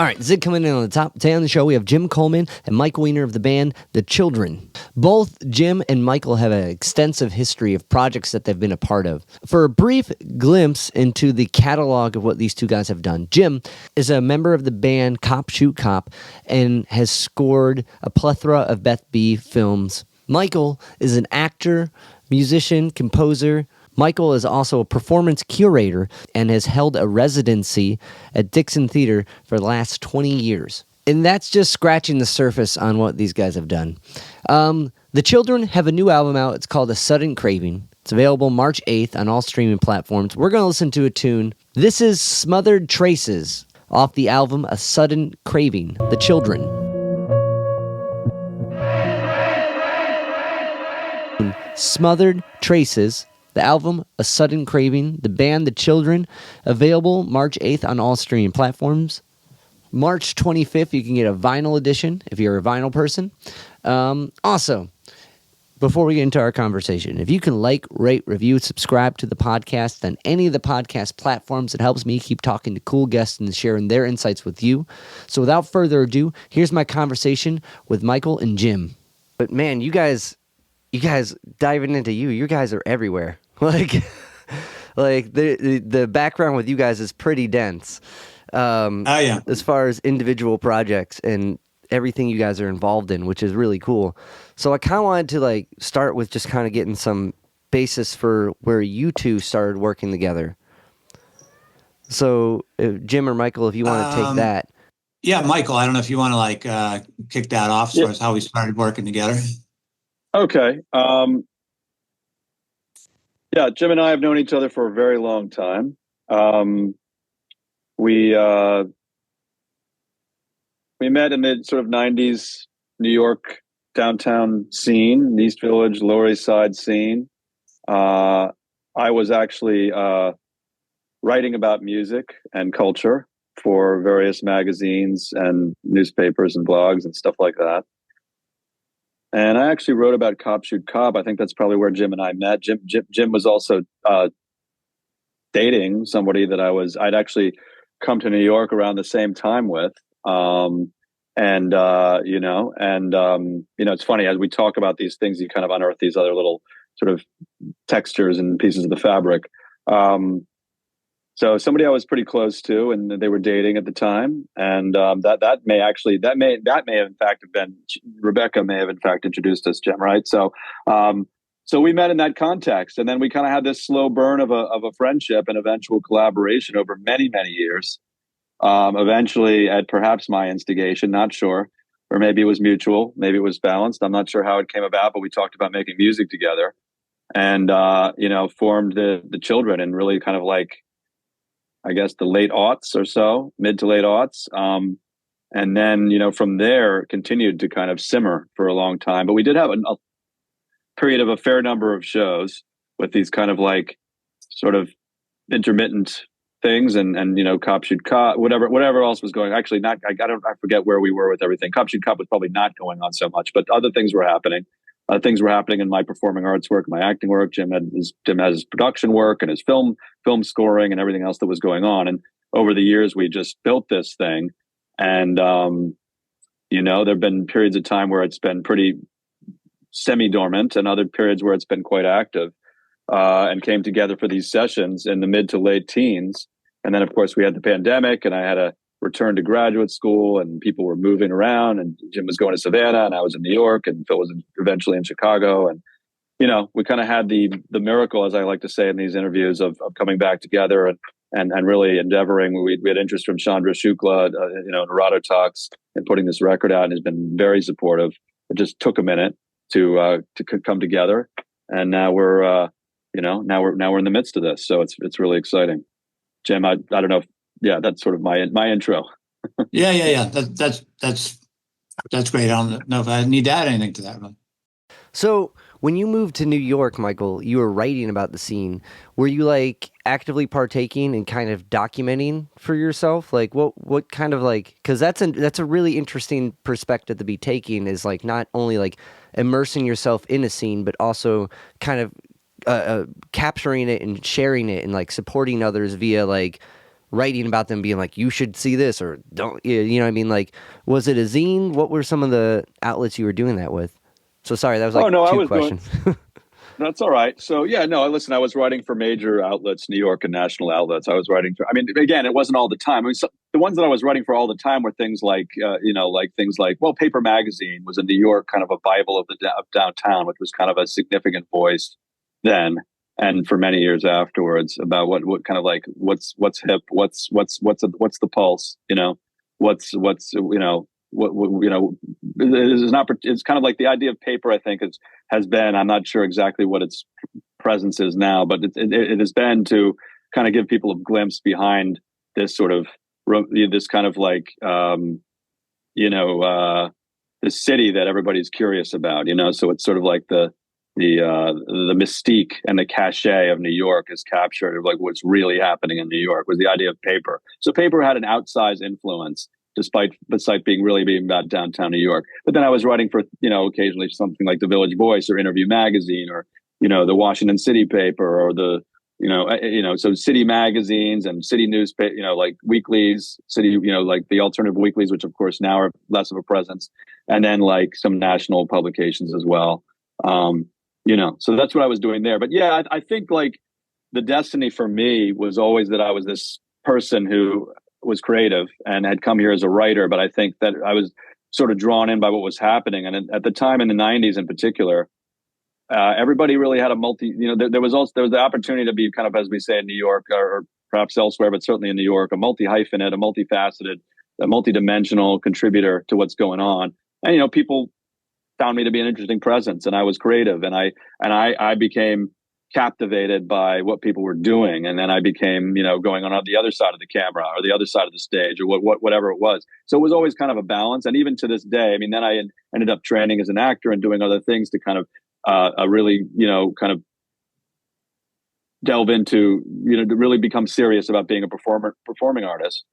All right, Zig coming in on the top. Today on the show, we have Jim Coleman and Michael Wiener of the band The Children. Both Jim and Michael have an extensive history of projects that they've been a part of. For a brief glimpse into the catalog of what these two guys have done, Jim is a member of the band Cop Shoot Cop and has scored a plethora of Beth B. films. Michael is an actor, musician, composer. Michael is also a performance curator and has held a residency at Dixon Theater for the last 20 years. And that's just scratching the surface on what these guys have done. The Children have a new album out. It's called A Sudden Craving. It's available March 8th on all streaming platforms. We're going to listen to a tune. This is Smothered Traces off the album A Sudden Craving, The Children. Smothered Traces. The album, A Sudden Craving, the band, The Children, available March 8th on all streaming platforms. March 25th, you can get a vinyl edition if you're a vinyl person. Also, before we get into our conversation, if you can like, rate, review, subscribe to the podcast on any of the podcast platforms, it helps me keep talking to cool guests and sharing their insights with you. So without further ado, here's my conversation with Michael and Jim. But man, you guys diving into you guys are everywhere. Like the background with you guys is pretty dense. As far as individual projects and everything you guys are involved in, which is really cool. So I kind of wanted to start with just kind of getting some basis for where you two started working together. So Jim or Michael, if you want to take that. Yeah, Michael, I don't know if you want to kick that off as far as how we started working together. Okay. Jim and I have known each other for a very long time. We met in the sort of 90s New York downtown scene, East Village, Lower East Side scene. I was actually writing about music and culture for various magazines and newspapers and blogs and stuff like that. And I actually wrote about Cop Shoot Cop. I think that's probably where Jim and I met. Jim was also dating somebody that I'd actually come to New York around the same time with. It's funny, as we talk about these things, you kind of unearth these other little sort of textures and pieces of the fabric. So somebody I was pretty close to, and they were dating at the time, and that may have in fact have been Rebecca may have in fact introduced us, Jim, right? So we met in that context, and then we kind of had this slow burn of a friendship and eventual collaboration over many years. Eventually, at perhaps my instigation, not sure, or maybe it was mutual, maybe it was balanced. I'm not sure how it came about, but we talked about making music together, and formed the Children, and really kind of I guess the late aughts or so, mid to late aughts. And then, from there continued to kind of simmer for a long time. But we did have a period of a fair number of shows with these kind of sort of intermittent things and Cop Shoot Cop, whatever else was going. Actually, I forget where we were with everything. Cop Shoot Cop was probably not going on so much, but other things were happening. Things were happening in my performing arts work, my acting work. Jim had his production work and his film scoring and everything else that was going on. And over the years, we just built this thing. And, there've been periods of time where it's been pretty semi-dormant and other periods where it's been quite active, and came together for these sessions in the mid to late teens. And then, of course, we had the pandemic, and I had a return to graduate school, and people were moving around, and Jim was going to Savannah, and I was in New York, and Phil was eventually in Chicago. And, we kind of had the miracle, as I like to say in these interviews, of coming back together and really endeavoring. We had interest from Chandra Shukla, Narado Talks, and putting this record out, and has been very supportive. It just took a minute to come together. And now we're now we're in the midst of this. So it's really exciting. Jim, I don't know if, that's sort of my intro. Yeah. That's great. I don't know if I need to add anything to that. So when you moved to New York, Michael, you were writing about the scene. Were you actively partaking and kind of documenting for yourself? What kind of because that's a really interesting perspective to be taking, is not only immersing yourself in a scene, but also kind of capturing it and sharing it and supporting others via writing about them, being like, you should see this or don't, you know what I mean? Like, was it a zine? What were some of the outlets you were doing that with? So sorry, that was like no, I two was doing. questions. That's all right. So yeah, no, listen, I was writing for major outlets, New York and national outlets. I was writing for, I mean, again, it wasn't all the time. I mean, the ones that I was writing for all the time were things like, like things like, well, Paper Magazine was in New York, kind of a Bible of of downtown, which was kind of a significant voice then and for many years afterwards about what kind of like what's hip, what's the pulse, what's it's kind of like the idea of paper. I think has been. I'm not sure exactly what its presence is now, but it has been to kind of give people a glimpse behind this sort of this kind of like this city that everybody's curious about. So it's sort of like the mystique and the cachet of New York is captured of like what's really happening in New York was the idea of paper. So paper had an outsized influence despite being about downtown New York. But then I was writing for, occasionally something like the Village Voice or Interview Magazine or, the Washington City paper or the, so city magazines and city newspaper, like weeklies, city, like the alternative weeklies, which of course now are less of a presence. And then like some national publications as well. So that's what I was doing there. But yeah, I think like the destiny for me was always that I was this person who was creative and had come here as a writer. But I think that I was sort of drawn in by what was happening. And at the time in the 90s in particular, everybody really had a there was the opportunity to be kind of, as we say in New York or perhaps elsewhere, but certainly in New York, a multi-hyphenate, a multifaceted, a multidimensional contributor to what's going on. And, people found me to be an interesting presence and I was creative and I became captivated by what people were doing. And then I became, going on the other side of the camera or the other side of the stage or whatever it was. So it was always kind of a balance. And even to this day, I mean, then I ended up training as an actor and doing other things to kind of really, kind of delve into, to really become serious about being a performing artist.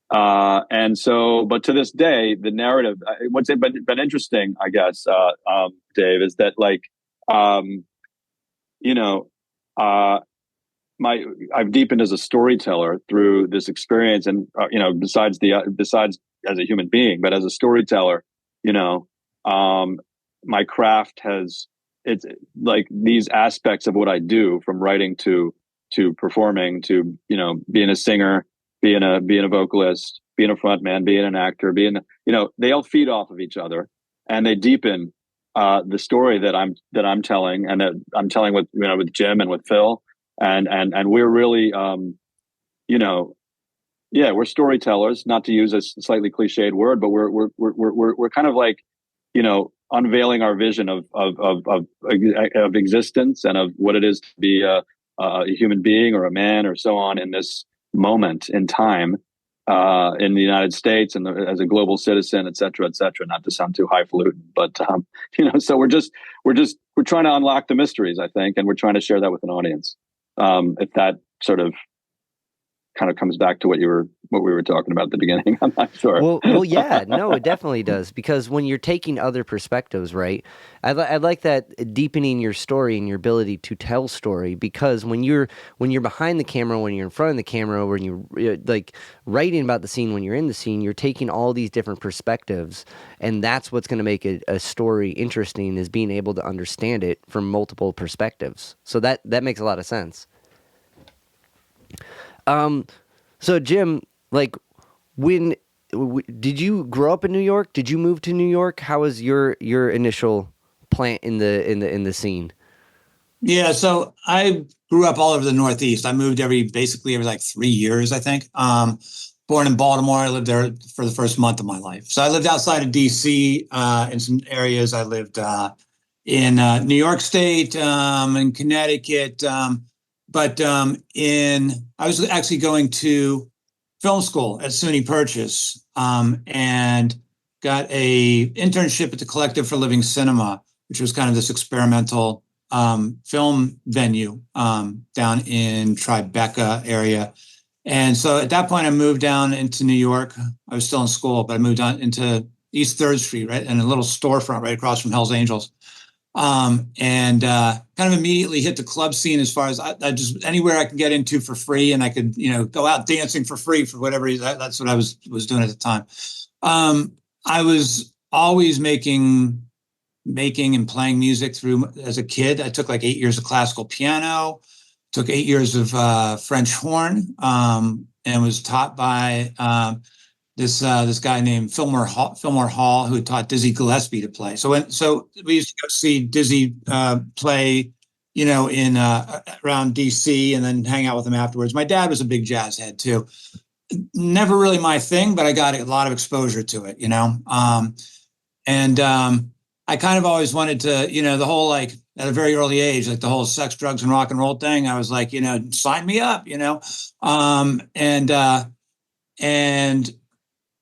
And so, but to this day, the narrative, what's been interesting, I guess, Dave, is that like, I've deepened as a storyteller through this experience, and besides as a human being, but as a storyteller, my craft it's like these aspects of what I do, from writing to performing to being a singer, being a vocalist, being a frontman, being an actor, they all feed off of each other and they deepen the story that I'm telling and that I'm telling with Jim and with Phil and we're really we're storytellers, not to use a slightly cliched word, but we're kind of like unveiling our vision of existence and of what it is to be a human being or a man or so on in this moment in time in the United States and as a global citizen, et cetera, not to sound too highfalutin, but so we're trying to unlock the mysteries, I think, and we're trying to share that with an audience. If that sort of kind of comes back to what we were talking about at the beginning. I'm not sure. Well, yeah, no, it definitely does, because when you're taking other perspectives, right? I like that, deepening your story and your ability to tell story, because when you're behind the camera, when you're in front of the camera, when you're like writing about the scene, when you're in the scene, you're taking all these different perspectives, and that's what's going to make a story interesting, is being able to understand it from multiple perspectives. So that makes a lot of sense. So Jim, like, did you grow up in New York? Did you move to New York? How was your initial plant in the scene? Yeah, so I grew up all over the Northeast. I moved basically every like 3 years, I think. Born in Baltimore, I lived there for the first month of my life. So I lived outside of DC in some areas. I lived in New York State, in Connecticut. But I was actually going to film school at SUNY Purchase and got a internship at the Collective for Living Cinema, which was kind of this experimental film venue down in Tribeca area. And so at that point, I moved down into New York. I was still in school, but I moved on into East 3rd Street, right, and a little storefront right across from Hell's Angels. and kind of immediately hit the club scene as far as I just anywhere I could get into for free, and I could go out dancing for free for whatever reason. That's what I was doing at the time. I was always making and playing music through as a kid. I took like 8 years of classical piano, took 8 years of French horn, and was taught by this guy named Fillmore Hall, who taught Dizzy Gillespie to play. So we used to go see Dizzy play, in around DC, and then hang out with him afterwards. My dad was a big jazz head too. Never really my thing, but I got a lot of exposure to it, I kind of always wanted to, the whole, like, at a very early age, like the whole sex, drugs, and rock and roll thing. I was like, sign me up, and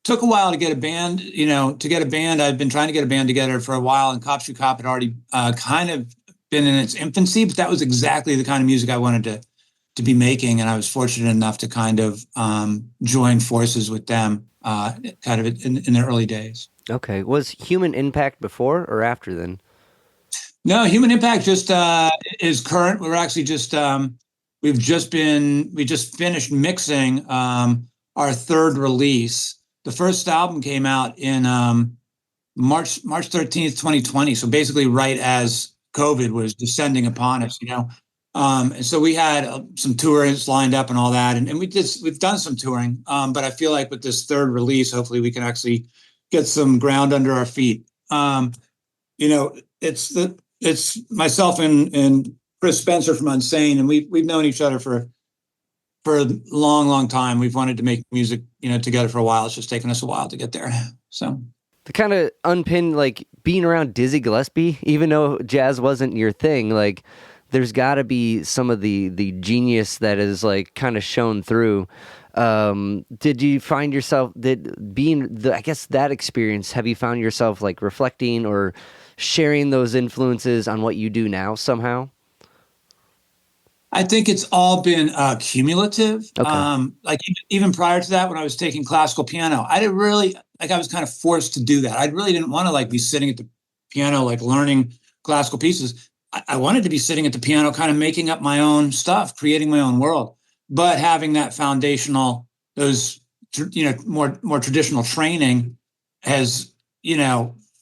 took a while to get a band, I'd been trying to get a band together for a while, and Cop Shoot Cop had already kind of been in its infancy, but that was exactly the kind of music I wanted to be making. And I was fortunate enough to kind of join forces with them kind of in the early days. Okay. Was Human Impact before or after then? No, Human Impact just is current. We're actually just we just finished mixing our third release. The first album came out in March 13th, 2020. So basically right as COVID was descending upon us, and so we had some tours lined up and all that. And we've done some touring. But I feel like with this third release, hopefully we can actually get some ground under our feet. It's myself and Chris Spencer from Unsane, and we've known each other for a long, long time. We've wanted to make music, together for a while. It's just taken us a while to get there. So to kind of unpin, like, being around Dizzy Gillespie, even though jazz wasn't your thing, like, there's got to be some of the genius that is, like, kind of shown through. Did you find yourself I guess that experience, have you found yourself, like, reflecting or sharing those influences on what you do now somehow? I think it's all been cumulative. Okay. Like even prior to that, when I was taking classical piano, I didn't really, I was kind of forced to do that. I really didn't want to, like, be sitting at the piano, like, learning classical pieces. I wanted to be sitting at the piano, kind of making up my own stuff, creating my own world, but having that foundational, those, more traditional training has,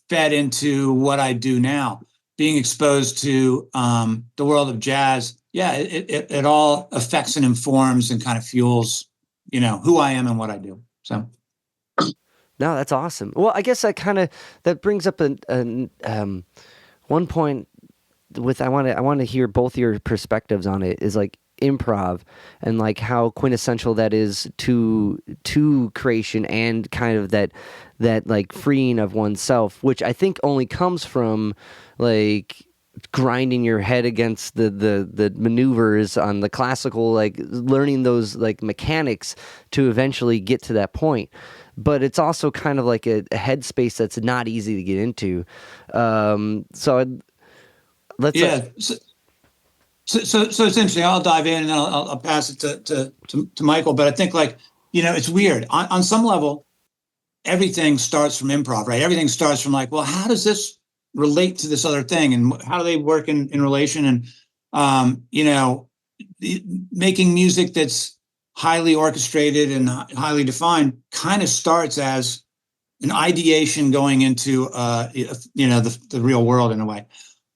fed into what I do now. Being exposed to the world of jazz, it all affects and informs and kind of fuels, who I am and what I do. So, no, that's awesome. Well, I guess that brings up one point with I want to hear both your perspectives on it, is like improv and like how quintessential that is to creation and kind of that like freeing of oneself, which I think only comes from like grinding your head against the maneuvers on the classical, like learning those like mechanics to eventually get to that point. But it's also kind of like a headspace that's not easy to get into. Let's So it's interesting. I'll dive in and then I'll pass it to Michael. But I think, like, it's weird. On some level, everything starts from improv, right? Everything starts from, like, well, how does this relate to this other thing, and how do they work in relation? And making music that's highly orchestrated and highly defined kind of starts as an ideation going into the real world in a way.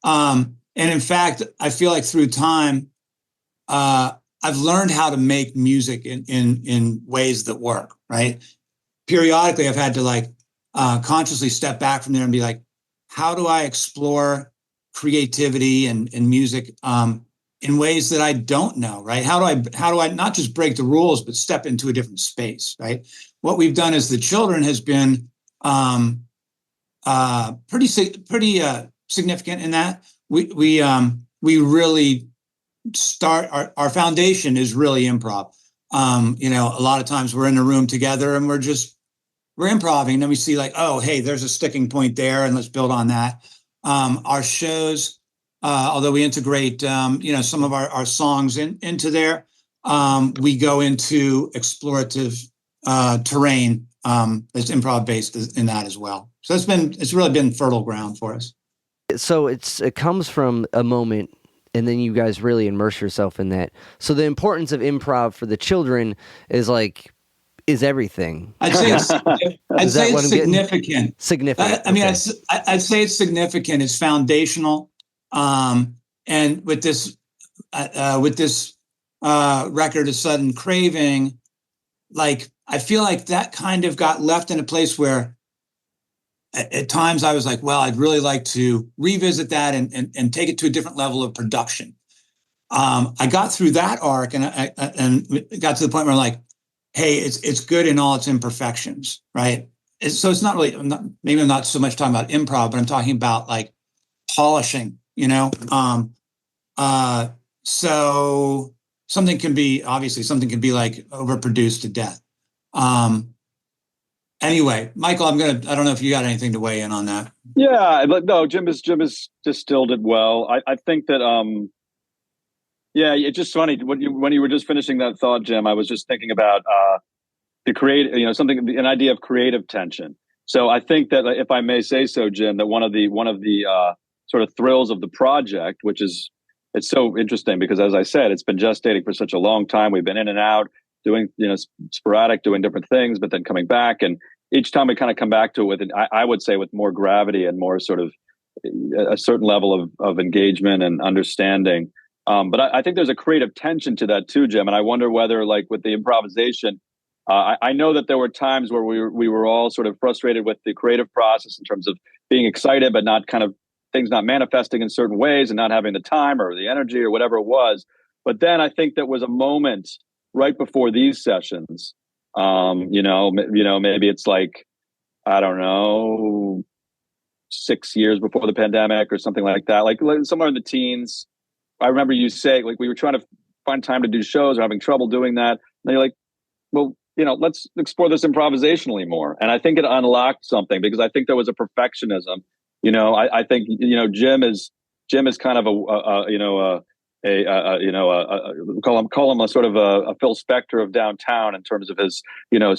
And in fact, I feel like through time, I've learned how to make music in ways that work, right? Periodically, I've had to, like, consciously step back from there and be like, how do I explore creativity and music in ways that I don't know, right? How do I not just break the rules, but step into a different space, right? What we've done as the children has been pretty significant in that. We really start, our foundation is really improv. A lot of times we're in a room together and we're improving, and then we see, like, oh, hey, there's a sticking point there, and let's build on that. Our shows, although we integrate some of our songs into there, we go into explorative terrain that's improv based in that as well. So it's really been fertile ground for us. So it comes from a moment, and then you guys really immerse yourself in that. So the importance of improv for the children is everything. I'd say it's Is that what I'm getting? significant. Significant. I mean, okay. I'd say it's significant. It's foundational. And with this record of Sudden Craving, like I feel like that kind of got left in a place where at times I was like, well, I'd really like to revisit that and take it to a different level of production. I got through that arc and got to the point where I'm like, hey, it's good in all its imperfections, right? So it's not really, maybe I'm not so much talking about improv, but I'm talking about like polishing, you know? So something can be like overproduced to death. Anyway, Michael, I don't know if you got anything to weigh in on that. Yeah, but no, Jim has distilled it well. I think that yeah, it's just funny when you were just finishing that thought, Jim. I was just thinking about the create, an idea of creative tension. So I think that if I may say so, Jim, that one of the sort of thrills of the project, which is it's so interesting because as I said, it's been gestating for such a long time. We've been in and out doing sporadic, doing different things, but then coming back, and each time we kind of come back to it with I would say with more gravity and more sort of a certain level of engagement and understanding. But I think there's a creative tension to that too, Jim. And I wonder whether, like with the improvisation, I know that there were times where we were all sort of frustrated with the creative process in terms of being excited, but not kind of things not manifesting in certain ways and not having the time or the energy or whatever it was. But then I think there was a moment right before these sessions. Maybe it's like, I don't know, 6 years before the pandemic or something like that, like somewhere in the teens. I remember you saying, like, we were trying to find time to do shows or having trouble doing that. And you're like, well, let's explore this improvisationally more. And I think it unlocked something because I think there was a perfectionism. I think, Jim is kind of call him a sort of a Phil Spector of downtown in terms of his,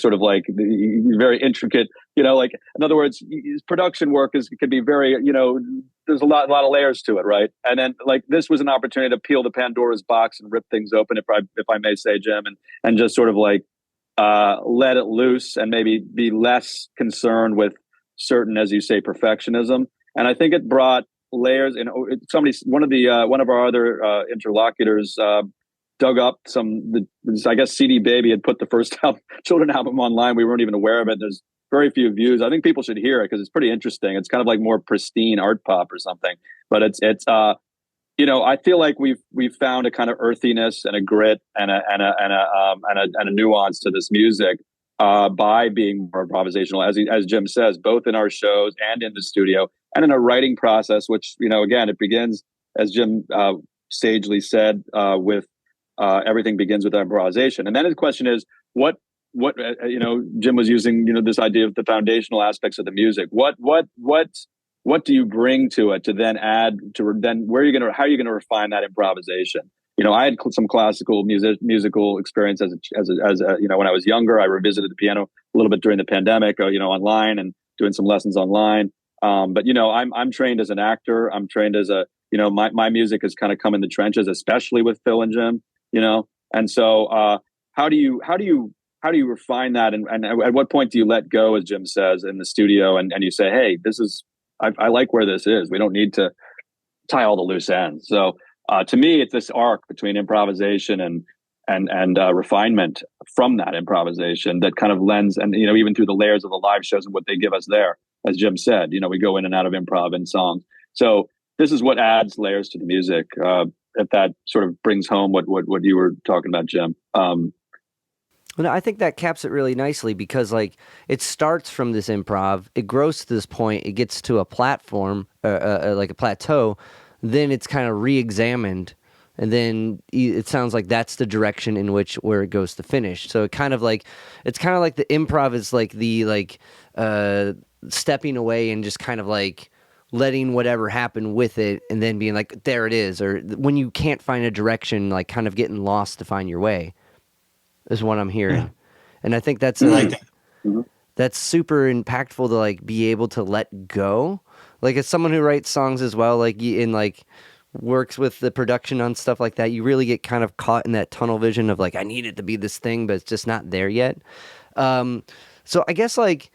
sort of like the very intricate, like in other words, his production work can be very, there's a lot of layers to it, right? And then like this was an opportunity to peel the Pandora's box and rip things open, if I may say, Jim, and just sort of like let it loose and maybe be less concerned with certain, as you say, perfectionism. And I think it brought layers. And one of our other interlocutors dug up I guess CD Baby had put the first children album online. We weren't even aware of it. There's very few views. I think people should hear it because it's pretty interesting. It's kind of like more pristine art pop or something. But it's I feel like we've found a kind of earthiness and a grit and a nuance to this music by being more improvisational, as Jim says, both in our shows and in the studio and in a writing process, which again it begins, as Jim sagely said, with everything begins with improvisation. And then the question is, what Jim was using this idea of the foundational aspects of the music. What do you bring to it to then add to then how are you going to refine that improvisation? I had some classical musical experience as when I was younger. I revisited the piano a little bit during the pandemic, online and doing some lessons online. But I'm trained as an actor. I'm trained as my music has kind of come in the trenches, especially with Phil and Jim. And so how do you refine that, and at what point do you let go, as Jim says, in the studio, and you say, hey, this is I like where this is. We don't need to tie all the loose ends. So to me, it's this arc between improvisation and refinement from that improvisation that kind of lends, and even through the layers of the live shows and what they give us there, as Jim said, we go in and out of improv and songs. So this is what adds layers to the music. If that sort of brings home what you were talking about, Jim. Well, I think that caps it really nicely because, like, it starts from this improv, it grows to this point, it gets to a platform, like a plateau, then it's kind of re-examined, and then it sounds like that's the direction in where it goes to finish. So it's kind of like the improv is like the stepping away and just kind of like letting whatever happen with it, and then being like, there it is, or when you can't find a direction, like kind of getting lost to find your way. Is what I'm hearing. Yeah. And I think that's that's super impactful to like be able to let go. Like as someone who writes songs as well, like in like works with the production on stuff like that, you really get kind of caught in that tunnel vision of like, I need it to be this thing, but it's just not there yet. So I guess like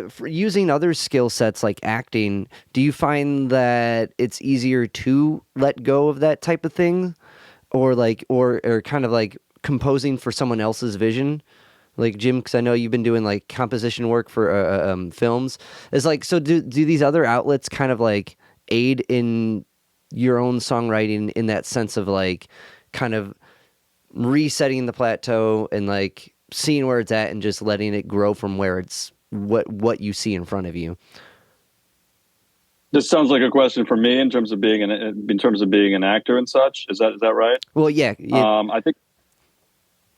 for using other skill sets like acting, do you find that it's easier to let go of that type of thing, or like, or kind of like composing for someone else's vision? Like Jim, because I know you've been doing like composition work for films. It's like, so do these other outlets kind of like aid in your own songwriting in that sense of like kind of resetting the plateau and like seeing where it's at and just letting it grow from where it's what you see in front of you? This sounds like a question for me in terms of being an actor and such. Is that right? Well, yeah.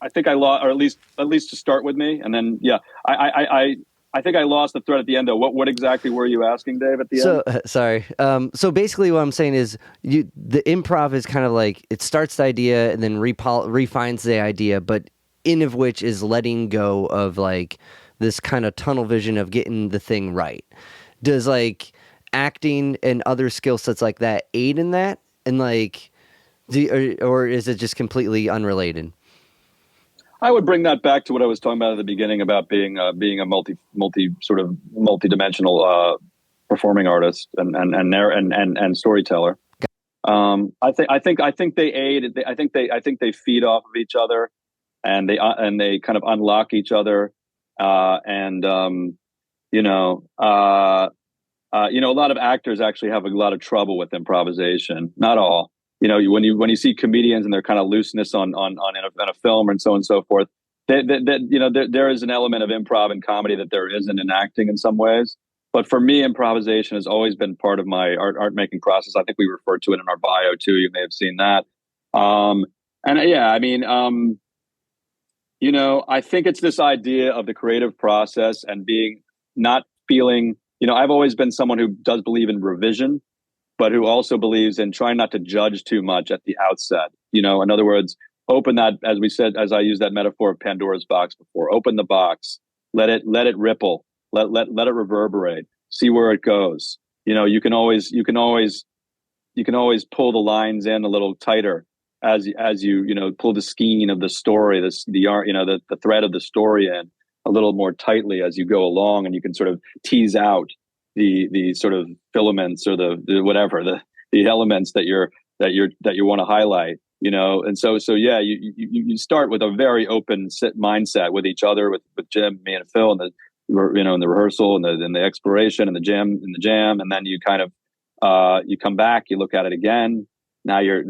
I think I lost, or at least to start with me, and then I think I lost the thread at the end. Though, what exactly were you asking, Dave? At the end? Sorry. So basically, what I'm saying is, the improv is kind of like it starts the idea and then refines the idea, but in of which is letting go of like this kind of tunnel vision of getting the thing right. Does like acting and other skill sets like that aid in that, and like, or is it just completely unrelated? I would bring that back to what I was talking about at the beginning about being a multi-dimensional performing artist and storyteller. I think they aid. I think they feed off of each other, and they kind of unlock each other. A lot of actors actually have a lot of trouble with improvisation. Not all. When you see comedians and their kind of looseness in a film and so on and so forth, there is an element of improv and comedy that there isn't in acting in some ways. But for me, improvisation has always been part of my art making process. I think we referred to it in our bio too. You may have seen that. I think it's this idea of the creative process and not feeling. I've always been someone who does believe in revision, but who also believes in trying not to judge too much at the outset. In other words, open that, as I used that metaphor of Pandora's box before, open the box, let it ripple, let it reverberate, see where it goes. You can always pull the lines in a little tighter as you pull the skein of the story, the thread of the story in a little more tightly as you go along, and you can sort of tease out the sort of filaments or the elements that you want to highlight, and so you start with a very open mindset with each other, with Jim, me, and Phil, and in the rehearsal and the exploration and the jam, and then you kind of you come back, you look at it again. Now you're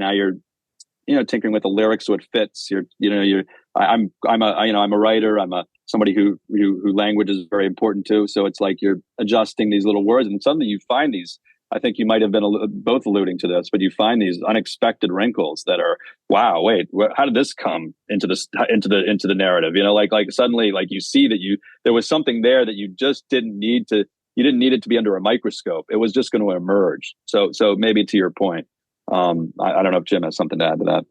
tinkering with the lyrics so it fits. I'm a writer. I'm somebody who language is very important to. So it's like you're adjusting these little words, and suddenly you find these. I think you might have been both alluding to this, but you find these unexpected wrinkles that are, wow, wait, how did this come into the narrative? Like suddenly, like you see that there was something there that you just didn't need it to be under a microscope. It was just going to emerge. So maybe to your point, I don't know if Jim has something to add to that.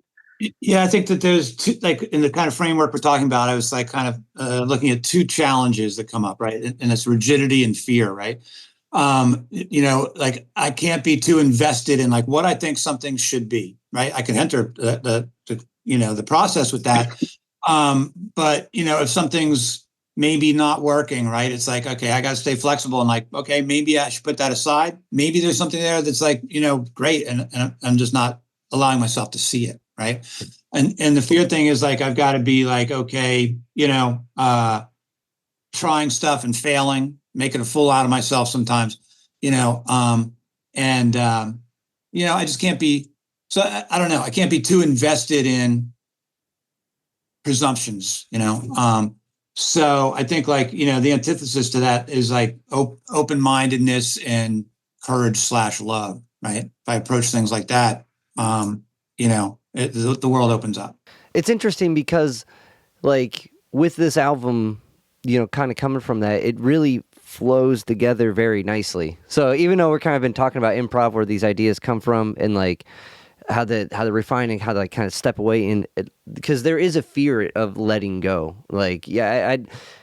Yeah, I think that there's two, like in the kind of framework we're talking about, I was like kind of looking at two challenges that come up, right? And it's rigidity and fear, right? Like I can't be too invested in like what I think something should be, right? I can enter the process with that. But if something's maybe not working, right? It's like, okay, I got to stay flexible and like, okay, maybe I should put that aside. Maybe there's something there that's like, great. And I'm just not allowing myself to see it. Right. And the fear thing is like, I've got to be like, okay, trying stuff and failing, making a fool out of myself sometimes, I just can't be, so I don't know. I can't be too invested in presumptions, so I think like, the antithesis to that is like open-mindedness and courage/love, right? If I approach things like that, the world opens up. It's interesting because like with this album, kind of coming from that, it really flows together very nicely. So even though we're kind of been talking about improv, where these ideas come from, and like how the refining, how to like kind of step away in, because there is a fear of letting go. Like, yeah,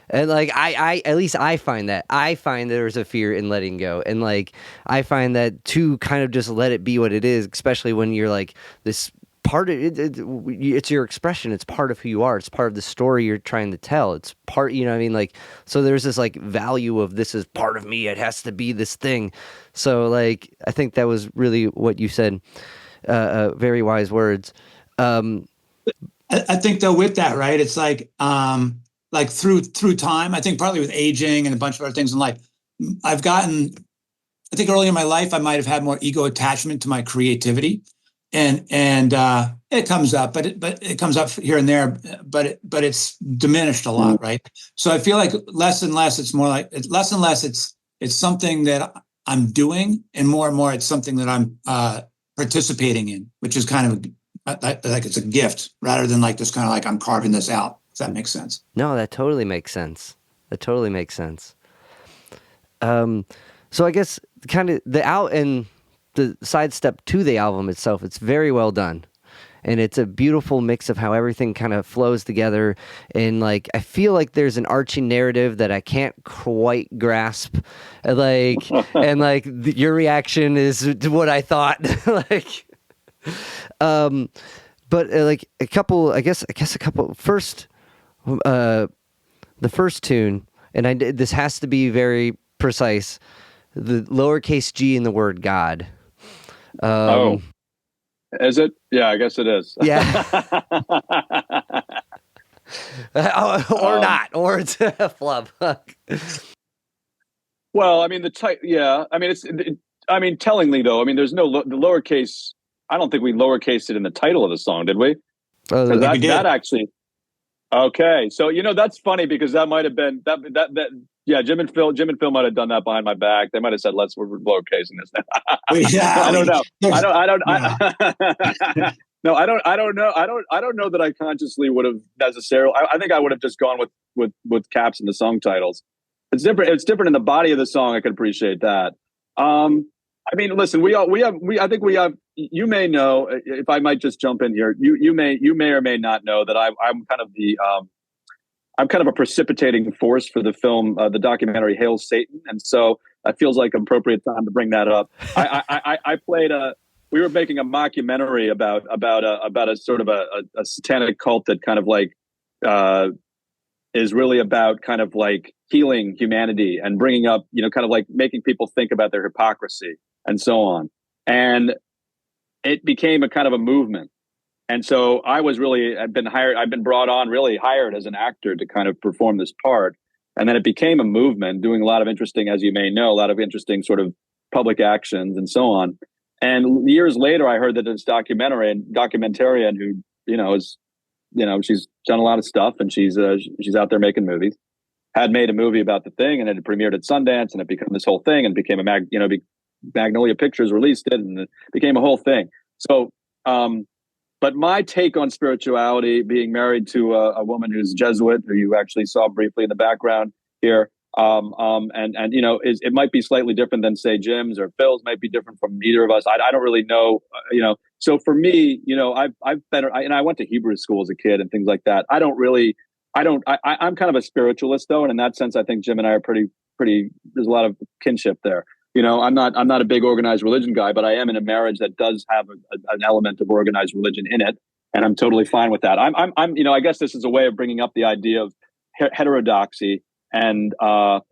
and like I at least I find there's a fear in letting go, and like I find that to kind of just let it be what it is, especially when you're like this part of it, it's your expression, it's part of who you are, it's part of the story you're trying to tell, it's part, you know what I mean, like, so there's this like value of this is part of me, it has to be this thing. So like I think that was really what you said, very wise words. I think though with that, right, it's like through time, I think partly with aging and a bunch of other things in life, I think early in my life I might have had more ego attachment to my creativity. And it comes up, but it comes up here and there, but it's diminished a lot, right? So I feel like less and less it's something that I'm doing, and more it's something that I'm participating in, which is kind of like it's a gift rather than like this kind of like I'm carving this out. If that makes sense. No, that totally makes sense. So I guess kind of the sidestep to the album itself, it's very well done. And it's a beautiful mix of how everything kind of flows together. And like, I feel like there's an arching narrative that I can't quite grasp. Like, and like your reaction is what I thought. Like, but like a couple, I guess a couple first, the first tune, and this has to be very precise, the lowercase G in the word God. Is it? Yeah, I guess it is. Yeah. Or not, or it's a flub. Well, I mean, yeah, I mean, tellingly though, I mean, there's no the lowercase. I don't think we lowercased it in the title of the song, did we? That actually. Okay, so that's funny because that might have been that. Yeah, Jim and Phil might have done that behind my back. They might have said, we're lowercasing this now. Yeah, I don't know. I don't know that I consciously would have necessarily. I think I would have just gone with caps in the song titles. It's different. It's different in the body of the song. I can appreciate that. I mean, listen, I think we have. You may know, if I might just jump in here. You may or may not know that I'm kind of a precipitating force for the film, the documentary "Hail Satan," and so it feels like an appropriate time to bring that up. I played we were making a mockumentary about a sort of a satanic cult that kind of like is really about kind of like healing humanity and bringing up, kind of like making people think about their hypocrisy and so on. And it became a kind of a movement. And so I've been brought on, really hired as an actor to kind of perform this part. And then it became a movement, doing a lot of interesting, as you may know, a lot of interesting sort of public actions and so on. And years later, I heard that this documentarian who, she's done a lot of stuff and she's out there making movies, had made a movie about the thing, and it premiered at Sundance, and it became this whole thing, and became Magnolia Pictures released it, and it became a whole thing. So, but my take on spirituality, being married to a woman who's Jesuit, who you actually saw briefly in the background here, it might be slightly different than say Jim's or Phil's, might be different from either of us. I don't really know, So for me, I went to Hebrew school as a kid and things like that. I'm kind of a spiritualist though, and in that sense, I think Jim and I are pretty. There's a lot of kinship there. I'm not a big organized religion guy, but I am in a marriage that does have an element of organized religion in it, and I'm totally fine with that. I guess this is a way of bringing up the idea of heterodoxy and the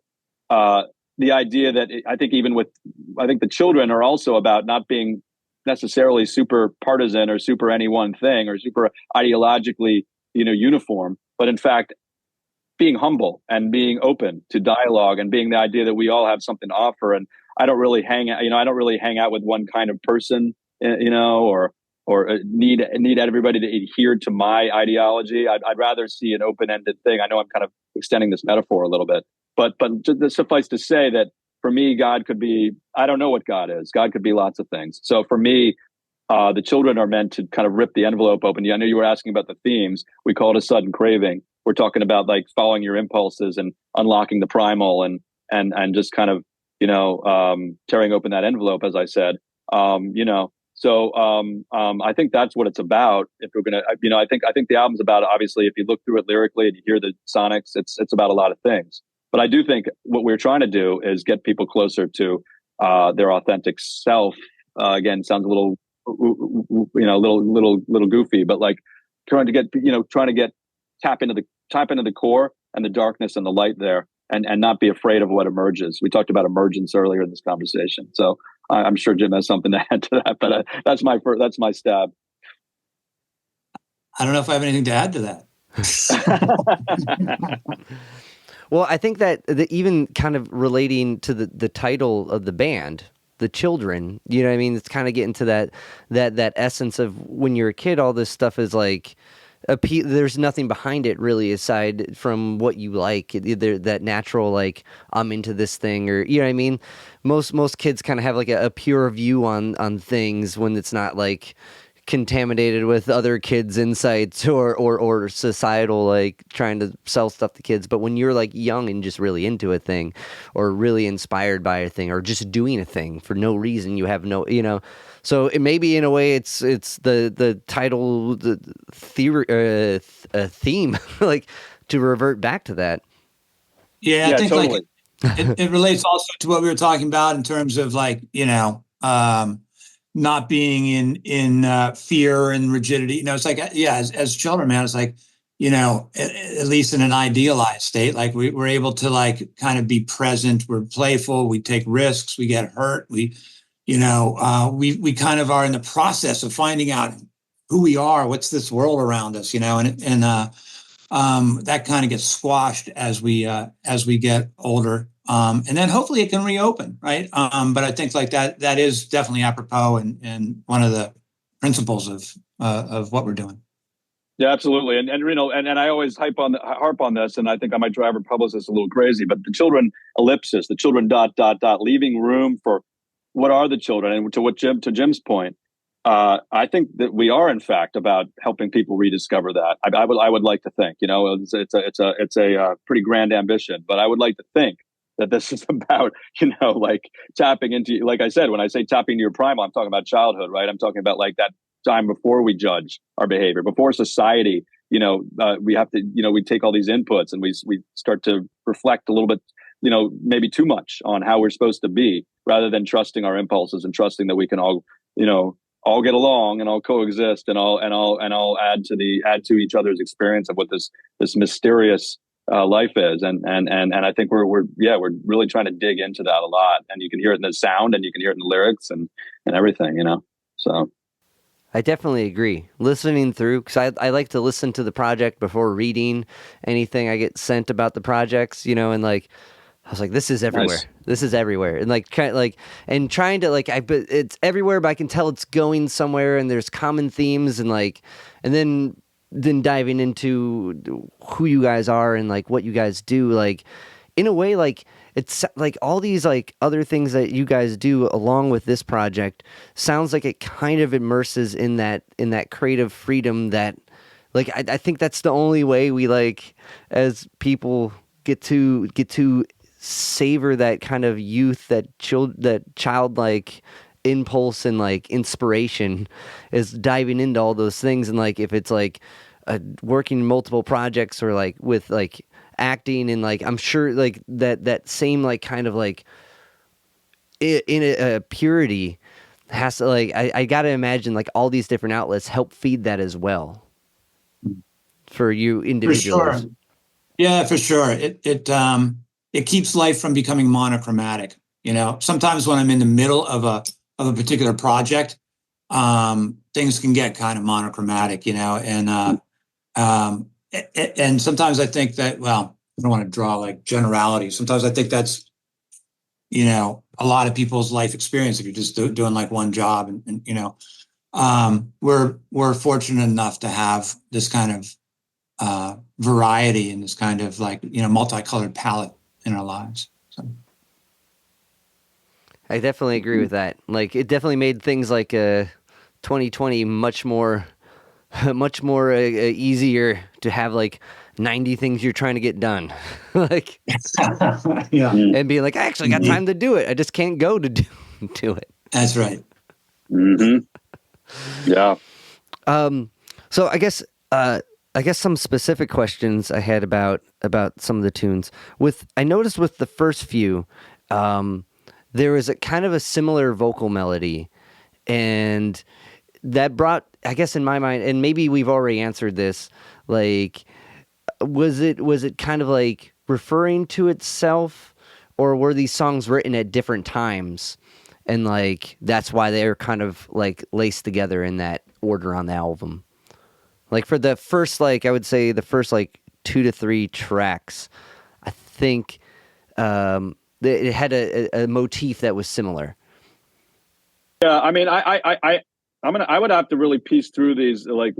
idea that I think the children are also about not being necessarily super partisan or super any one thing or super ideologically, uniform, but in fact, being humble and being open to dialogue and being the idea that we all have something to offer. And I don't really hang out with one kind of person, or need everybody to adhere to my ideology. I'd rather see an open-ended thing. I know I'm kind of extending this metaphor a little bit, but just suffice to say that for me, God could be, I don't know what God is. God could be lots of things. So for me, the children are meant to kind of rip the envelope open. I know you were asking about the themes. We call it a sudden craving. We're talking about like following your impulses and unlocking the primal and just kind of, tearing open that envelope, as I said, So I think that's what it's about. If we're gonna, I think the album's about, obviously, if you look through it lyrically and you hear the sonics, it's about a lot of things. But I do think what we're trying to do is get people closer to their authentic self. Again, sounds a little, little goofy, but like trying to get tap into the core and the darkness and the light there, and not be afraid of what emerges. We talked about emergence earlier in this conversation, so I'm sure Jim has something to add to that. But that's my stab. I don't know if I have anything to add to that. Well, I think that even kind of relating to the title of the band, The Children, you know what I mean? It's kind of getting to that essence of when you're a kid, all this stuff is like, there's nothing behind it really aside from what you like, either that natural, like, I'm into this thing, or, you know what I mean? Most kids kind of have like a pure view on things when it's not like contaminated with other kids' insights or societal, like, trying to sell stuff to kids. But when you're like young and just really into a thing, or really inspired by a thing, or just doing a thing for no reason, you have no, so it maybe in a way it's the title, the theory, theme, like, to revert back to that. Yeah, I think totally. Like it relates also to what we were talking about in terms of, like, not being in fear and rigidity. It's like, yeah, as children, man, it's like, at least in an idealized state, like we're able to, like, kind of be present. We're playful. We take risks. We get hurt. We kind of are in the process of finding out who we are. What's this world around us? And that kind of gets squashed as we get older. And then hopefully it can reopen, right? But I think, like, that is definitely apropos and one of the principles of what we're doing. Yeah, absolutely. And I always harp on this, and I think I might drive our publicist a little crazy, but the children ellipsis, the children ... leaving room for what are the children. And to Jim's point, I think that we are, in fact, about helping people rediscover that. I would like to think, it's a pretty grand ambition, but I would like to think that this is about, like, tapping into, like I said, when I say tapping into your prime, I'm talking about childhood, right? I'm talking about, like, that time before we judge our behavior, before society, we have to, we take all these inputs and we start to reflect a little bit, maybe too much on how we're supposed to be, rather than trusting our impulses and trusting that we can all get along and all coexist and all add to each other's experience of what this mysterious life is. And I think we're really trying to dig into that a lot, and you can hear it in the sound, and you can hear it in the lyrics and everything, so. I definitely agree. Listening through, because I like to listen to the project before reading anything I get sent about the projects, and, like, I was like, this is everywhere. Nice. This is everywhere. And, like, and trying to, like, but it's everywhere, but I can tell it's going somewhere, and there's common themes, and, like, and then diving into who you guys are and, like, what you guys do, like, in a way, like, it's like all these, like, other things that you guys do along with this project sounds like it kind of immerses in that creative freedom that, like, I think that's the only way we, like, as people get to savor that kind of youth, that childlike impulse and, like, inspiration, is diving into all those things. And, like, if it's, like, working multiple projects, or, like, with, like, acting, and, like, I'm sure, like, that same, like, kind of, like, in a purity has to, like, I gotta imagine, like, all these different outlets help feed that as well for you individuals. For sure. Yeah, for sure. It keeps life from becoming monochromatic. Sometimes when I'm in the middle of a particular project, things can get kind of monochromatic, and sometimes I think that, well, I don't want to draw, like, generalities. Sometimes I think that's, a lot of people's life experience if you're just doing, like, one job, and we're fortunate enough to have this kind of variety and this kind of, like, multicolored palette in our lives. So. I definitely agree with that. Like, it definitely made things like 2020 much more easier to have, like, 90 things you're trying to get done, like, yeah, and being like, I actually got time to do it. I just can't go to do it. That's right. Mm-hmm. Yeah. So I guess some specific questions I had about some of the tunes. I noticed with the first few, there was a kind of a similar vocal melody, and that brought, I guess, in my mind, and maybe we've already answered this, like, was it kind of like referring to itself, or were these songs written at different times, and like that's why they're kind of like laced together in that order on the album? Like for the first, like I would say the first like 2 to 3 tracks, I think it had a motif that was similar. Yeah, I mean, I would have to really piece through these, like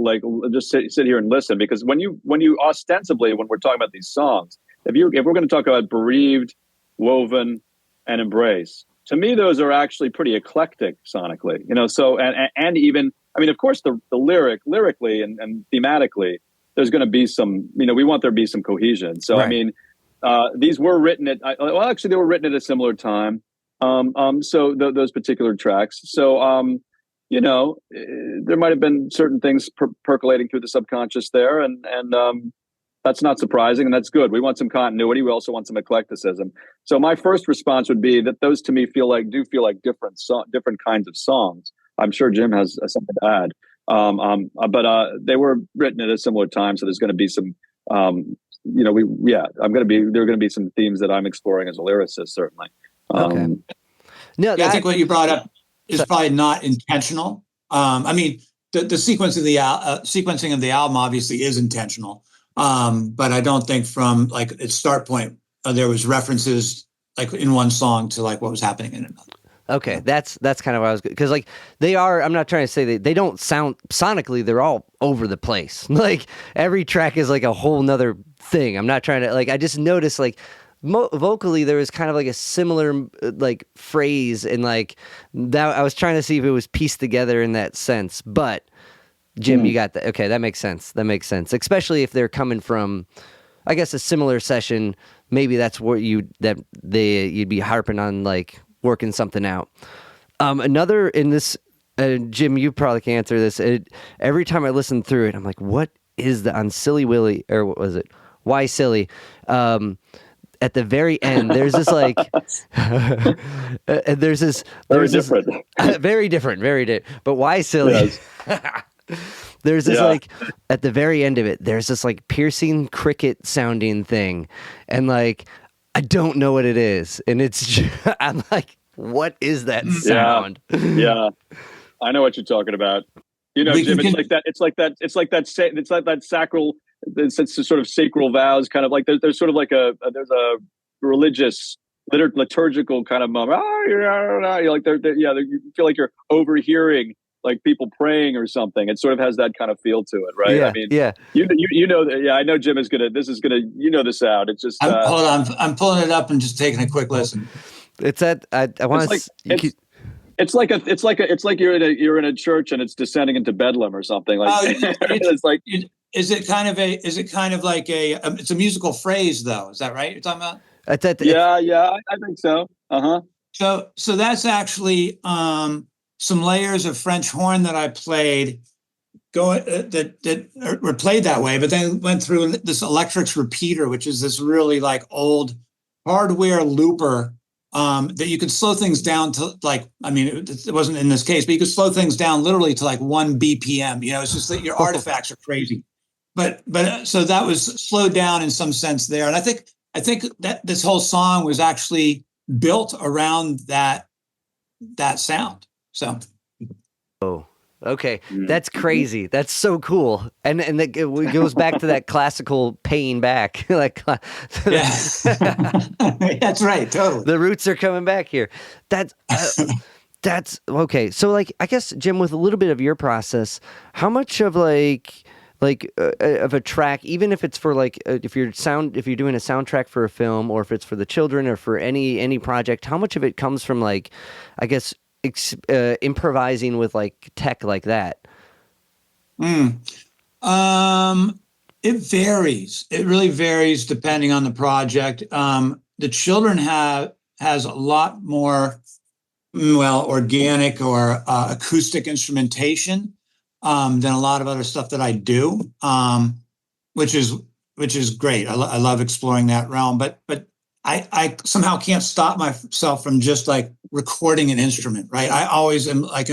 just sit here and listen, because when you ostensibly, when we're talking about these songs, if we're going to talk about Bereaved, Woven, and Embrace, to me those are actually pretty eclectic sonically, you know. So and even, I mean, of course, the lyrically and thematically, there's going to be some, you know, we want there to be some cohesion. So right. I mean, these were written actually they were written at a similar time. So those particular tracks. So you know, there might have been certain things percolating through the subconscious there, and that's not surprising, and that's good. We want some continuity. We also want some eclecticism. So my first response would be that those to me feel like different kinds of songs. I'm sure Jim has something to add. But they were written at a similar time, so there's going to be some, you know, there are going to be some themes that I'm exploring as a lyricist, certainly. Okay. No, I think what you brought up is probably not intentional. I mean, the sequencing of the album obviously is intentional, but I don't think from like its start point there was references like in one song to like what was happening in another. Okay, that's kind of what I was, because like they are. I'm not trying to say they don't sound sonically. They're all over the place. Like every track is like a whole nother thing. I'm not trying to like. I just noticed like vocally there was kind of like a similar like phrase, and like that I was trying to see if it was pieced together in that sense. But Jim, you got that? Okay, that makes sense. That makes sense, especially if they're coming from, I guess, a similar session. Maybe that's what you'd be harping on, like working something out. Another in this, Jim, you probably can answer this. Every time I listen through it, I'm like, what is the on Silly Willy, or what was it? Why Silly? At the very end, there's this like, very different. But Why Silly? Yes. There's this like at the very end of it, there's this like piercing cricket sounding thing, and like I don't know what it is, and it's I'm like, what is that sound? Yeah, I know what you're talking about. You know, Jim, it's like that sacral, it's sort of sacral vows, kind of like there's sort of like there's a religious liturgical kind of moment. You're like you feel like you're overhearing like people praying or something. It sort of has that kind of feel to it, right? Yeah, I mean, yeah. You know, I know Jim is gonna. You know the sound. It's just. Hold on, I'm pulling it up and just taking a quick listen. It's that I want to. It's like you're in a church and it's descending into Bedlam or something like. It's like. Is it kind of like it's a musical phrase though? Is that right? You're talking about? Yeah, I think so. So that's actually some layers of French horn that I played that were played that way, but then went through this Electrix repeater, which is this really like old hardware looper that you could slow things down to like, I mean, it wasn't in this case, but you could slow things down literally to like 1 BPM. You know, it's just that your artifacts are crazy. But so that was slowed down in some sense there, and I think that this whole song was actually built around that sound. So, okay, that's crazy. That's so cool, and it goes back to that classical paying back. Like, yeah, that's right. Totally, the roots are coming back here. That's okay. So, like, I guess Jim, with a little bit of your process, how much of of a track, even if it's for like if you're doing a soundtrack for a film, or if it's for the children, or for any project, how much of it comes from like, I guess, improvising with like tech like that? It varies. It really varies depending on the project. The children has a lot more well, organic or acoustic instrumentation than a lot of other stuff that I do, which is great. I love exploring that realm, but I somehow can't stop myself from just like recording an instrument, right? I always am like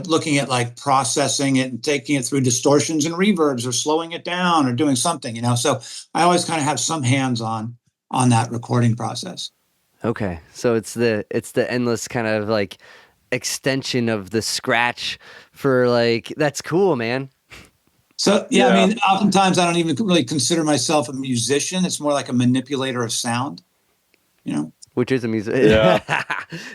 looking at like processing it and taking it through distortions and reverbs or slowing it down or doing something, So I always kind of have some hands on that recording process. Okay, so it's the endless kind of like extension of the scratch for like, that's cool, man. So yeah, I mean, oftentimes I don't even really consider myself a musician. It's more like a manipulator of sound. Which is a music. Yeah.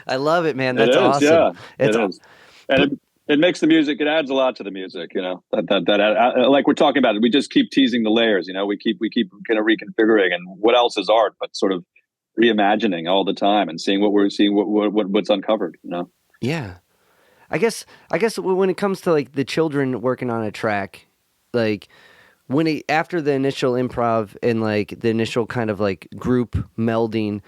I love it, man. That's it is, awesome. Yeah, It's it is. And it makes the music, it adds a lot to the music, that like we're talking about it. We just keep teasing the layers, we keep kind of reconfiguring, and what else is art, but sort of reimagining all the time and seeing what's uncovered, Yeah. I guess when it comes to like the children working on a track, like after the initial improv and like the initial kind of like group melding,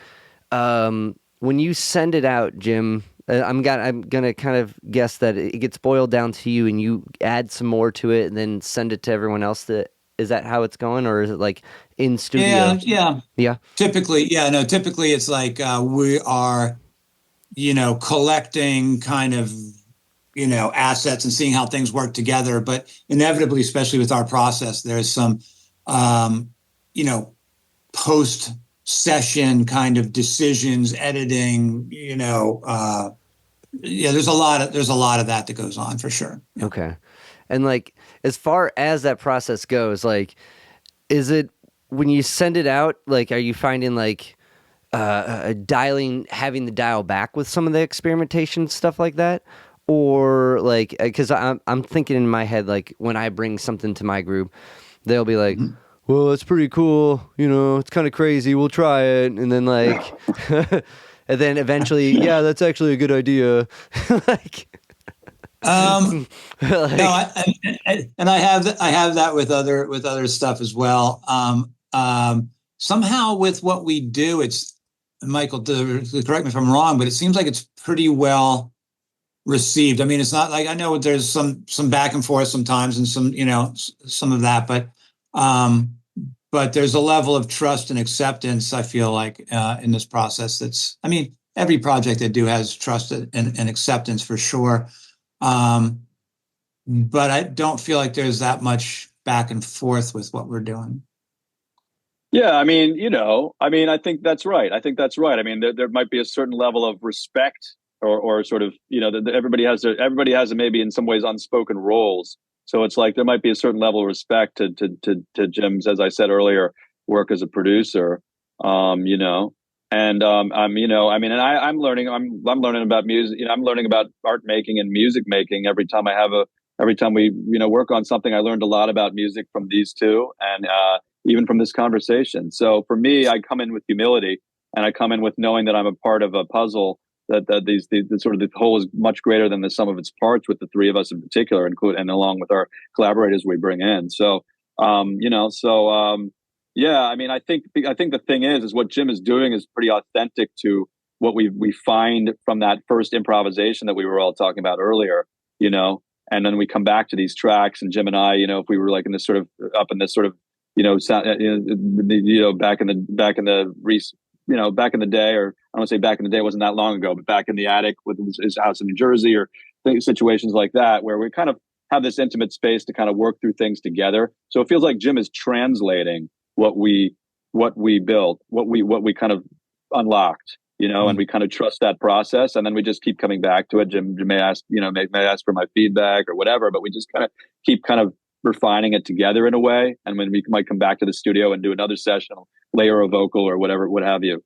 when you send it out, Jim, I'm gonna kind of guess that it gets boiled down to you and you add some more to it and then send it to everyone else. Is that how it's going, or is it like in studio? Yeah. Typically it's like we are, collecting kind of, assets and seeing how things work together. But inevitably, especially with our process, there's some, post session kind of decisions, editing, there's a lot of that goes on for sure. Yeah. Okay. And like, as far as that process goes, like, is it when you send it out, like, are you finding like having the dial back with some of the experimentation stuff like that? Or like, because I'm thinking in my head, like when I bring something to my group, they'll be like, well, it's pretty cool. It's kind of crazy. We'll try it. And then like, and then eventually, yeah, that's actually a good idea. like, no, and I have that with other stuff as well. Somehow with what we do, it's Michael, correct me if I'm wrong, but it seems like it's pretty well received. I mean, it's not like, I know there's some back and forth sometimes and some, some of that, but there's a level of trust and acceptance, I feel like, in this process. Every project I do has trust and acceptance for sure. But I don't feel like there's that much back and forth with what we're doing. Yeah, I think that's right. I mean, there might be a certain level of respect or sort of, everybody has maybe in some ways unspoken roles. So it's like there might be a certain level of respect to Jim's, as I said earlier, work as a producer. And and I'm learning about music. I'm learning about art making and music making every time we work on something. I learned a lot about music from these two, and even from this conversation. So for me, I come in with humility, and I come in with knowing that I'm a part of a puzzle. That the sort of the whole is much greater than the sum of its parts, with the three of us in particular, and along with our collaborators we bring in. So, yeah. I mean, I think the thing is what Jim is doing is pretty authentic to what we find from that first improvisation that we were all talking about earlier. And then we come back to these tracks, and Jim and I, if we were like in this sort of up in this sort of back in the day, or I don't want to say back in the day, it wasn't that long ago, but back in the attic with his house in New Jersey, or situations like that, where we kind of have this intimate space to kind of work through things together. So it feels like Jim is translating what we built, what we kind of unlocked, and we kind of trust that process, and then we just keep coming back to it. Jim may ask, may ask for my feedback or whatever, but we just kind of keep kind of refining it together in a way. And when we might come back to the studio and do another session, layer a vocal or whatever, what have you,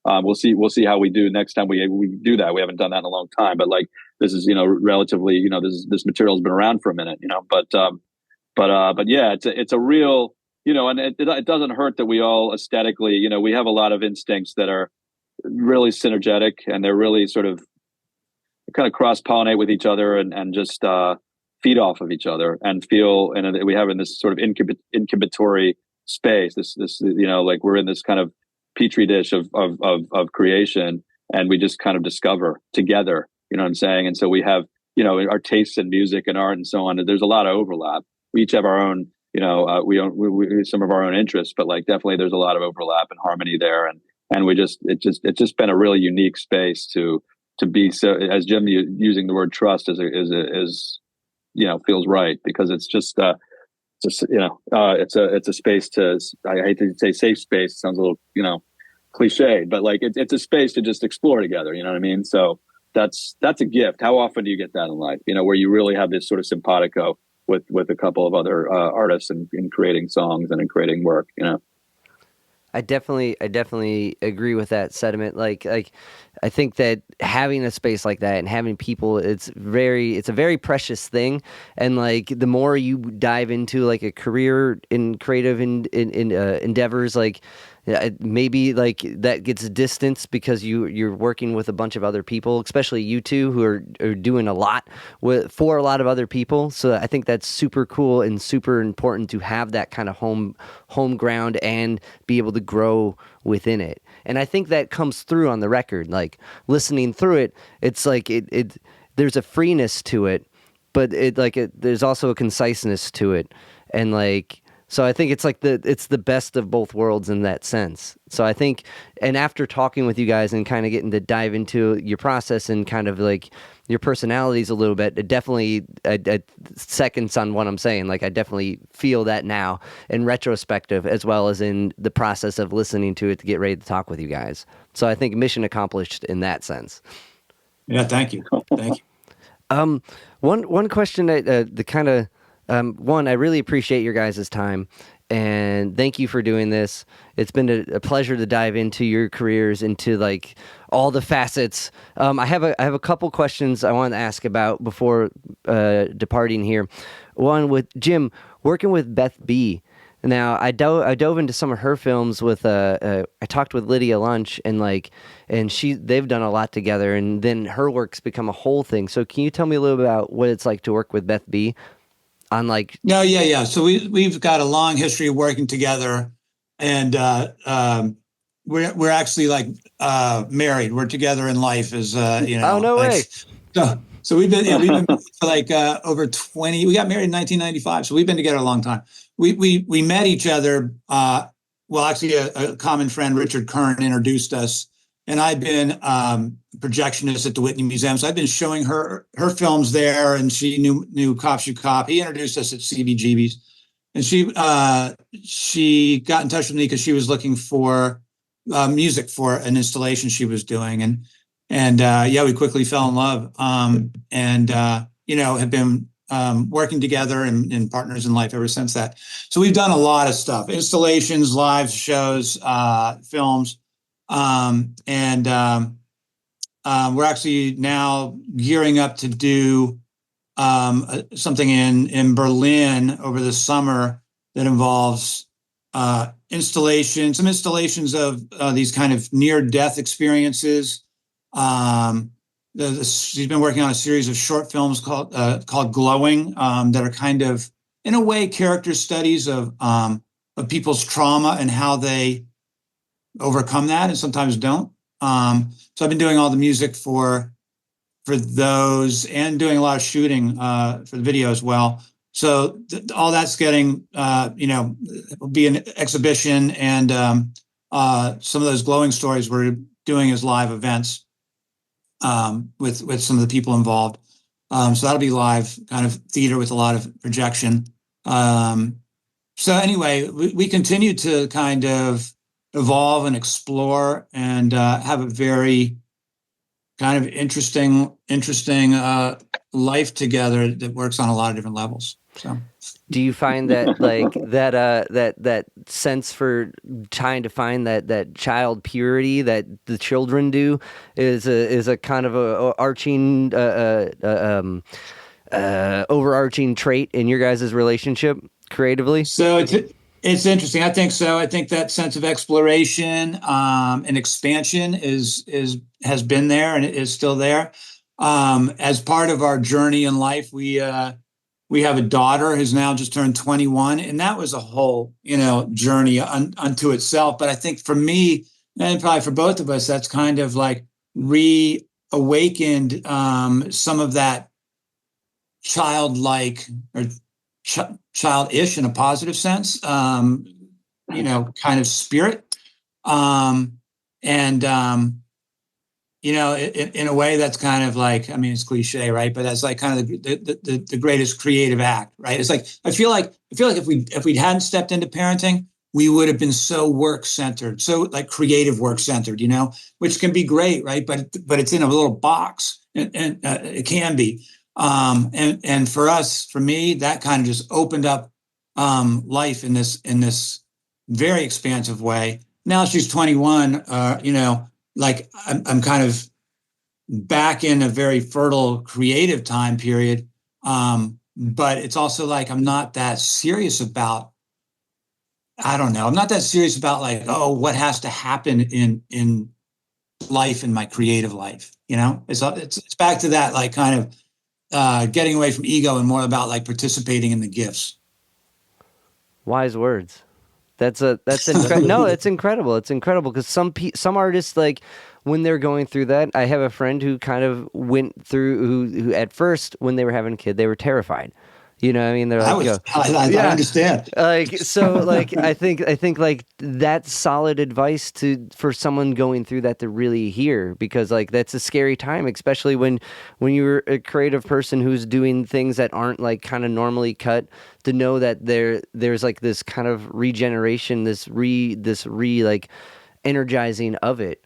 we'll see how we do next time we do that. We haven't done that in a long time, but like, this is, relatively, this material's been around for a minute, but yeah, it's a real, and it doesn't hurt that we all aesthetically, we have a lot of instincts that are really synergetic, and they're really sort of kind of cross-pollinate with each other and just feed off of each other and feel, and we have in this sort of incubatory space, this like we're in this kind of petri dish of creation, and we just kind of discover together, You know what I'm saying? And so we have, you know, our tastes in music and art and so on. There's a lot of overlap. We each have our own, you know, we some of our own interests, but like definitely there's a lot of overlap and harmony there. And it's just been a really unique space to be, so as Jim using the word trust is, you know, feels right, because it's just, you know, it's a space to, I hate to say safe space. It sounds a little, you know, cliche, but like it's a space to just explore together. You know what I mean? So that's a gift. How often do you get that in life? You know, where you really have this sort of simpatico with a couple of other artists in creating songs and in creating work. You know. I definitely agree with that sentiment. Like I think that having a space like that and having people, it's a very precious thing. And like the more you dive into like a career in creative endeavors, like maybe like that gets distance because you're working with a bunch of other people, especially you two who are doing a lot for a lot of other people. So I think that's super cool and super important to have that kind of home ground and be able to grow within it. And I think that comes through on the record. Like listening through it, it's like it there's a freeness to it, but there's also a conciseness to it. And like, so I think it's like it's the best of both worlds in that sense. So I think, and after talking with you guys and kind of getting to dive into your process and kind of like your personalities a little bit, it definitely seconds on what I'm saying. Like I definitely feel that now in retrospective, as well as in the process of listening to it to get ready to talk with you guys. So I think mission accomplished in that sense. Yeah, thank you. Thank you. One question that one, I really appreciate your guys' time, and thank you for doing this. It's been a pleasure to dive into your careers, into like all the facets. I have a couple questions I want to ask about before departing here. One with Jim, working with Beth B. Now, I dove into some of her films with I talked with Lydia Lunch, and they've done a lot together, and then her work's become a whole thing. So can you tell me a little bit about what it's like to work with Beth B? No, yeah. So we've got a long history of working together, and we're actually like married. We're together in life, as you know. Oh, no way. So we've been married for like over 20. We got married in 1995, so we've been together a long time. We met each other. Well, actually, a common friend, Richard Kern, introduced us, and I've been projectionist at the Whitney Museum, so I've been showing her films there, and she knew Cop Shoot Cop. He introduced us at CBGB's, and she got in touch with me because she was looking for music for an installation she was doing, and we quickly fell in love, and have been working together and partners in life ever since that. So we've done a lot of stuff: installations, live shows, films. We're actually now gearing up to do something in Berlin over the summer that involves some installations of these kind of near-death experiences. She's been working on a series of short films called Glowing that are kind of, in a way, character studies of people's trauma and how they overcome that and sometimes don't. So I've been doing all the music for those and doing a lot of shooting for the video as well. So all that's getting, will be an exhibition, and some of those glowing stories we're doing as live events with some of the people involved. So that'll be live kind of theater with a lot of projection. So anyway, we continue to kind of evolve and explore and have a very kind of interesting life together that works on a lot of different levels. So, do you find that like that sense for trying to find that child purity that the children do is a kind of a arching overarching trait in your guys' relationship creatively? So it's interesting. I think so. I think that sense of exploration and expansion has been there and it is still there. As part of our journey in life, we have a daughter who's now just turned 21, and that was a whole journey unto itself. But I think for me, and probably for both of us, that's kind of like reopening awakened some of that childlike or childish in a positive sense, kind of spirit. In a way that's kind of like, I mean, it's cliche, right? But that's like kind of the greatest creative act, right? It's like, I feel like if we hadn't stepped into parenting, we would have been so work centered, so like creative work centered, which can be great, right? But it's in a little box, and it can be. And for me, that kind of just opened up life in this very expansive way. Now she's 21, like I'm kind of back in a very fertile creative time period. But it's also like, I'm not that serious about, I don't know. I'm not that serious about like, oh, what has to happen in life, in my creative life, it's back to that, like kind of getting away from ego and more about like participating in the gifts. Wise words. That's incredible. No, it's incredible. It's incredible because some artists, like when they're going through that, I have a friend who kind of went through who at first when they were having a kid they were terrified. You know what I mean? They're like, I understand. Like, so like, I think like that's solid advice for someone going through that to really hear, because like, that's a scary time, especially when you're a creative person who's doing things that aren't like kind of normally cut, to know that there's like this kind of regeneration, this like energizing of it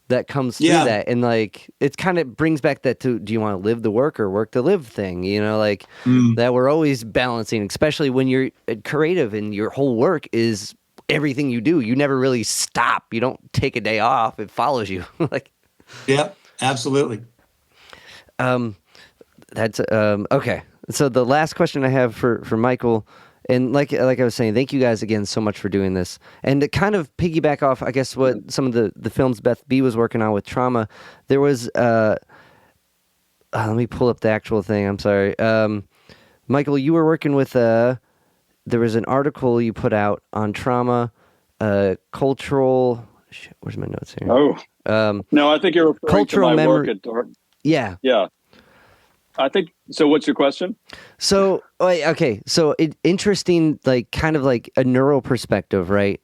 that comes through that. And like, it kind of brings back that to, do you want to live to work or work to live thing, that we're always balancing, especially when you're creative and your whole work is everything you do. You never really stop. You don't take a day off. It follows you. Like, yep, absolutely. That's okay. So the last question I have for Michael, and like I was saying, thank you guys again so much for doing this. And to kind of piggyback off, I guess, what some of the films Beth B was working on with trauma, there was, let me pull up the actual thing. I'm sorry. Michael, you were working with, there was an article you put out on trauma, cultural, where's my notes here? Oh, no, I think you're referring cultural to my memory. work at Dartmouth. Yeah. Yeah. I think so. What's your question? So, okay. So interesting, like kind of like a neural perspective, right?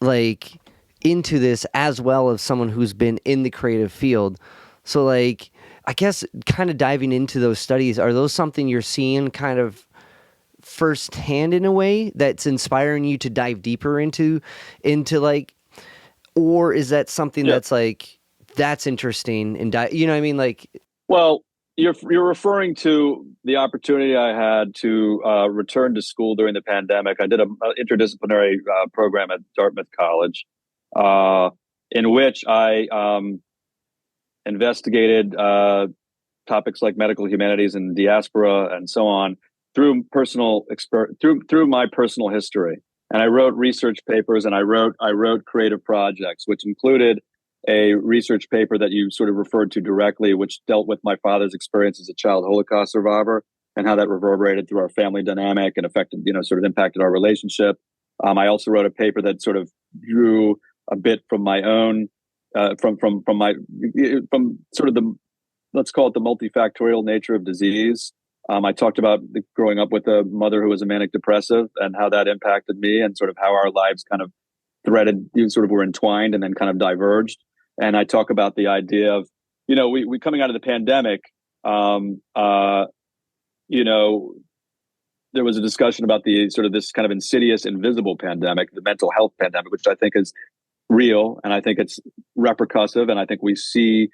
Like into this, as well as someone who's been in the creative field. So like, I guess kind of diving into those studies, are those something you're seeing kind of firsthand in a way that's inspiring you to dive deeper into like, or is that something that's like, that's interesting and you know what I mean? Like, well, you're referring to the opportunity I had to return to school during the pandemic. I did an interdisciplinary program at Dartmouth College, in which I investigated topics like medical humanities and diaspora and so on through through my personal history. And I wrote research papers and I wrote creative projects, which included a research paper that you sort of referred to directly, which dealt with my father's experience as a child Holocaust survivor and how that reverberated through our family dynamic and affected, sort of impacted our relationship. I also wrote a paper that sort of drew a bit from my own, from sort of the, let's call it the multifactorial nature of disease. I talked about growing up with a mother who was a manic depressive and how that impacted me and sort of how our lives kind of were entwined and then kind of diverged. And I talk about the idea of, we coming out of the pandemic, there was a discussion about the sort of this kind of insidious, invisible pandemic, the mental health pandemic, which I think is real. And I think it's repercussive. And I think we see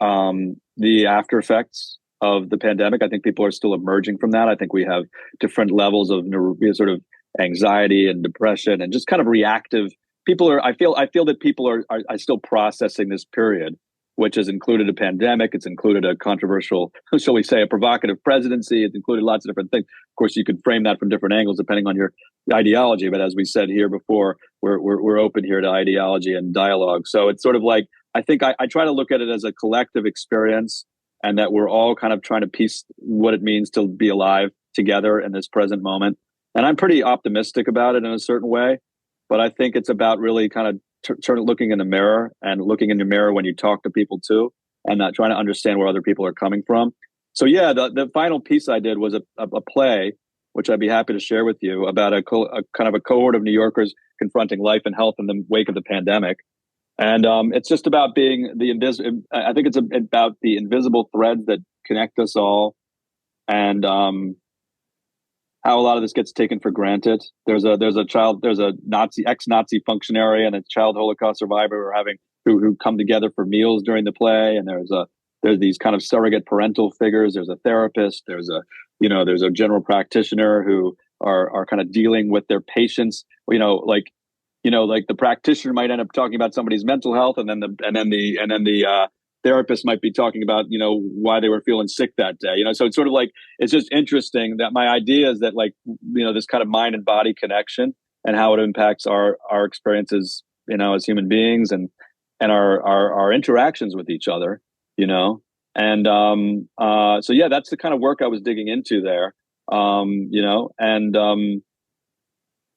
the after effects of the pandemic. I think people are still emerging from that. I think we have different levels of sort of anxiety and depression and just kind of reactive. I feel that people are still processing this period, which has included a pandemic. It's included a controversial, shall we say, a provocative presidency. It's included lots of different things. Of course, you could frame that from different angles depending on your ideology. But as we said here before, we're open here to ideology and dialogue. So it's sort of like, I think I try to look at it as a collective experience, and that we're all kind of trying to piece what it means to be alive together in this present moment. And I'm pretty optimistic about it in a certain way, but I think it's about really kind of looking in the mirror and looking in the mirror when you talk to people too, and trying to understand where other people are coming from. So yeah, the final piece I did was a play, which I'd be happy to share with you, about a kind of a cohort of New Yorkers confronting life and health in the wake of the pandemic. And it's just about being I think it's about the invisible threads that connect us all, and how a lot of this gets taken for granted. There's a ex-Nazi functionary and a child Holocaust survivor who come together for meals during the play, and there's these kind of surrogate parental figures. There's a therapist. There's a general practitioner who are kind of dealing with their patients. Like the practitioner might end up talking about somebody's mental health, and then the therapist might be talking about why they were feeling sick that day. So it's sort of like, it's just interesting that my idea is that, like, this kind of mind and body connection and how it impacts our experiences as human beings, and our interactions with each other. And so yeah, that's the kind of work I was digging into there.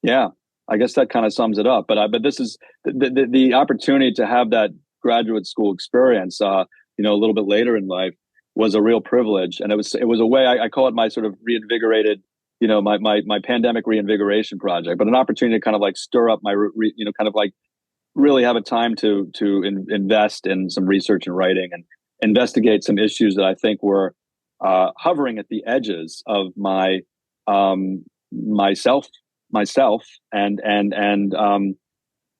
Yeah, I guess that kind of sums it up. But this is the opportunity to have that graduate school experience, a little bit later in life, was a real privilege. And it was a way, I call it my sort of reinvigorated, my pandemic reinvigoration project, but an opportunity to kind of like stir up my, kind of like really have a time to invest in some research and writing and investigate some issues that I think were hovering at the edges of my myself, and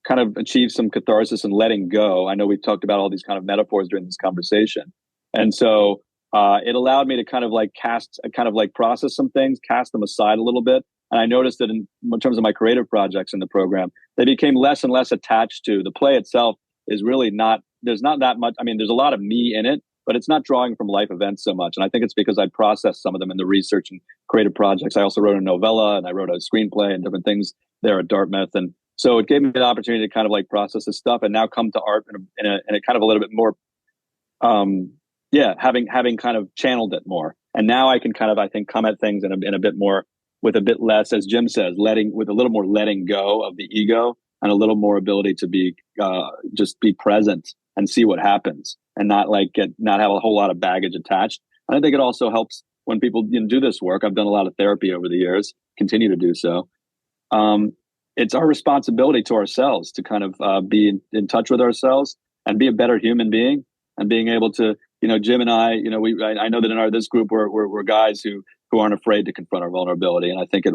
kind of achieve some catharsis and letting go. I know we've talked about all these kind of metaphors during this conversation. And so it allowed me to kind of like process some things, cast them aside a little bit. And I noticed that in terms of my creative projects in the program, they became less and less attached to the play itself. Is really not, there's not that much. I mean, there's a lot of me in it, but it's not drawing from life events so much. And I think it's because I processed some of them in the research and creative projects. I also wrote a novella, and I wrote a screenplay and different things there at Dartmouth. And so it gave me the opportunity to kind of like process this stuff, and now come to art in a kind of a little bit more, having kind of channeled it more. And now I can kind of, I think, come at things in a bit more, with a bit less, as Jim says, with a little more letting go of the ego, and a little more ability to be just be present and see what happens, and not have a whole lot of baggage attached. And I think it also helps when people do this work. I've done a lot of therapy over the years, continue to do so. It's our responsibility to ourselves to kind of be in touch with ourselves and be a better human being, and being able to, Jim and I know that in this group we're guys who aren't afraid to confront our vulnerability. And I think it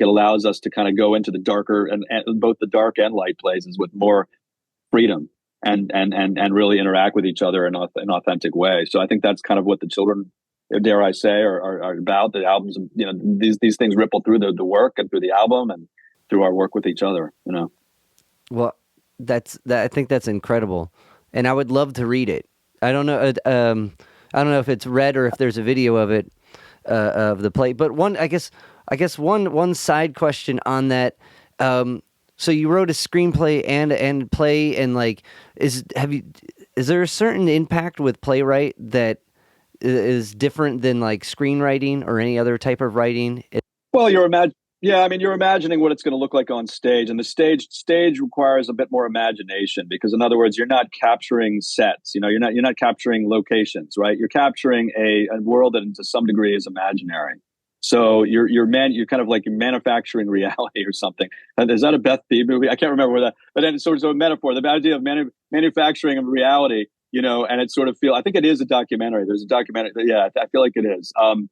allows us to kind of go into the darker and both the dark and light places with more freedom, and really interact with each other in an authentic way. So I think that's kind of what the children, dare I say, are about. The albums, these things ripple through the work and through the album and through our work with each other. Well, I think that's incredible, and I would love to read it. I don't know if it's read or if there's a video of it, of the play. But I guess one side question on that. So you wrote a screenplay and play, and like, is there a certain impact with playwright that is different than like screenwriting or any other type of writing? Well, you're imagining what it's going to look like on stage, and the stage requires a bit more imagination, because in other words, you're not capturing sets. You're not capturing locations, right? You're capturing a world that to some degree is imaginary. So you're kind of like manufacturing reality or something. Is that a Beth B movie? I can't remember where that. But then it's sort of a metaphor. The idea of manufacturing of reality, and it sort of I think it is a documentary. There's a documentary. Yeah, I feel like it is. And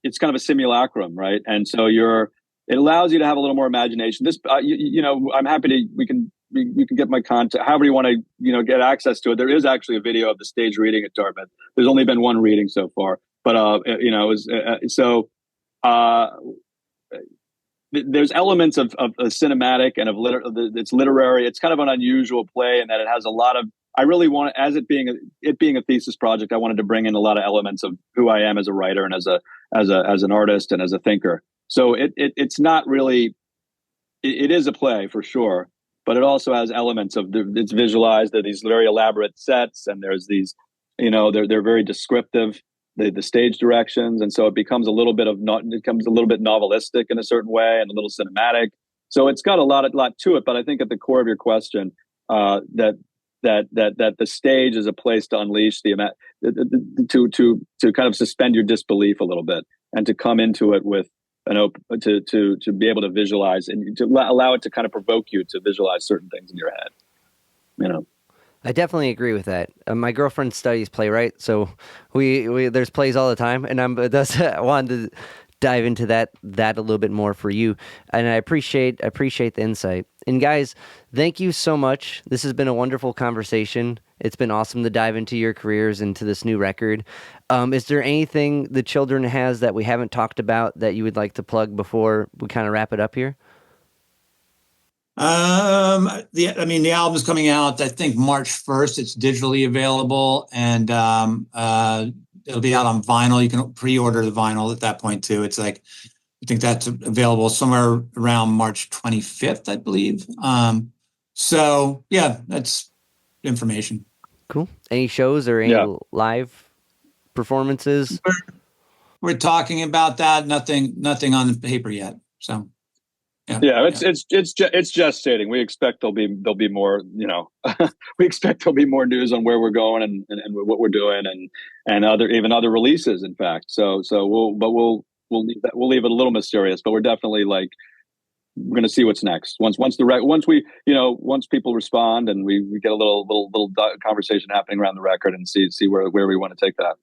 it's kind of a simulacrum, right? And so it allows you to have a little more imagination. This, I'm happy to, you can get my contact, however you want to, get access to it. There is actually a video of the stage reading at Dartmouth. There's only been one reading so far, but, there's elements of cinematic and it's literary. It's kind of an unusual play in that it has a lot of, I really want, as it being a thesis project, I wanted to bring in a lot of elements of who I am as a writer and as an artist and as a thinker. So it's not really, it is a play for sure, but it also has elements of it's visualized. There are these very elaborate sets, and there's these, they're very descriptive, the stage directions, and so it becomes a little bit novelistic in a certain way, and a little cinematic. So it's got a lot to it. But I think at the core of your question, that the stage is a place to unleash to kind of suspend your disbelief a little bit, and to come into it with to be able to visualize, and to allow it to kind of provoke you to visualize certain things in your head. I definitely agree with that. My girlfriend studies playwright, so we there's plays all the time, and I wanted to dive into that a little bit more for you, and I appreciate the insight. And guys, thank you so much. This has been a wonderful conversation. It's been awesome to dive into your careers, into this new record. Is there anything the Children has that we haven't talked about that you would like to plug before we kind of wrap it up here? The album's coming out, I think, March 1st. It's digitally available, and it'll be out on vinyl. You can pre-order the vinyl at that point too. It's like, I think that's available somewhere around March 25th, I believe. So yeah, that's information. Cool. Any shows or any live performances? We're talking about that. Nothing on the paper yet. So. It's gestating. We expect there'll be more. We expect there'll be more news on where we're going and what we're doing, and other releases. In fact, so we'll leave it a little mysterious, but we're definitely we're going to see what's next. Once people respond and we get a little conversation happening around the record, and see where we want to take that.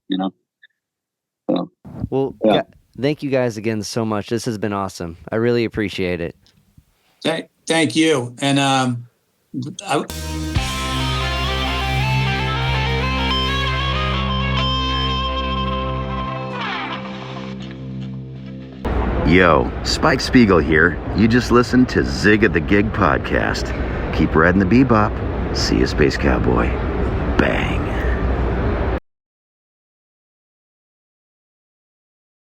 So, well. Yeah. Thank you guys again so much. This has been awesome. I really appreciate it. Thank you. And Yo, Spike Spiegel here. You just listened to Zig at the Gig podcast. Keep riding the bebop. See you, Space Cowboy. Bang.